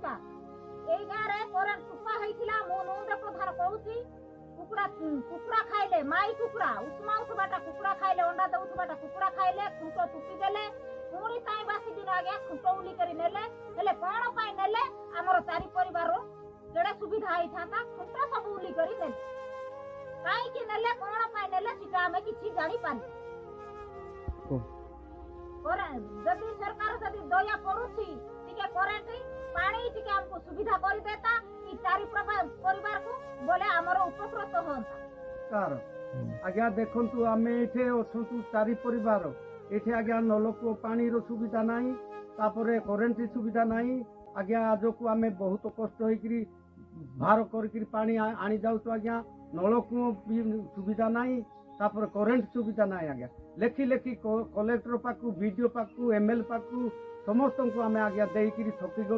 নমস্কার। এই গাঁরে করেন্ট টুপা হয়েছিল মু নন্দ প্রধান কହୁছি কুকুড়া খাইলে মাই কুকুড়া উষ্মা উঠবাটা কুকুড়া খাইলে অন্ডা দেউথবাটা কুকুড়া খাইলে খুঁଟ টুপি দেলে পুଣି তাই বাସି দিନ ଆଜ୍ଞା খুঁଟ ଉଲି କରି ନେଲେ ହେଲେ କଣ ପାଇଁ ନେଲେ ଆମର ଚାରି ପରିବାର କେଡ଼େ ସୁବିଧା ହେଇଥାନ୍ତା খুঁଟ ସବୁ ଉଲି କରି ନେଲେ କାହିଁକି ନେଲେ କଣ ପାଇଁ ନେଲେ ସେଟା ଆମେ କିଛି ଜାଣିପାରୁ ଯଦି ସରକାର ଯଦି ଦୟା ପଡୁଛି ଟିକେ କରେଣ୍ଟ ପାଣି ଟିକେ ଆମକୁ ସୁବିଧା କରିଦେତା ଇ ଚାରି ପରିବାରକୁ ବୋଲେ ଆମର ଉପକୃତ ହୁଅନ୍ତା। ଆଜ୍ଞା ଦେଖନ୍ତୁ ଆମେ ଏଠି ଅଛୁ ଚାରି ପରିବାର ଏଠି ଆଜ୍ଞା ନଳକୂଅ ପାଣିର ସୁବିଧା ନାହିଁ ତାପରେ କରେଣ୍ଟ ସୁବିଧା ନାହିଁ ଆଜ୍ଞା ଆଜକୁ ଆମେ ବହୁତ କଷ୍ଟ ହେଇକିରି ଭାର କରିକିରି ପାଣି ଆଣି ଯାଉଛୁ ଆଜ୍ଞା ନଳକୂଅ ବି ସୁବିଧା ନାହିଁ ତାପରେ କରେଣ୍ଟ ସୁବିଧା ନାହିଁ ଆଜ୍ଞା ଲେଖି ଲେଖି କଲେକ୍ଟର ପାଖକୁ ବିଡିଓ ପାଖକୁ ଏମଏଲଏ ପାଖକୁ ସମସ୍ତଙ୍କୁ ଆମେ ଆଜ୍ଞା ଦେଇକିରି ଥକିଗଲୁ।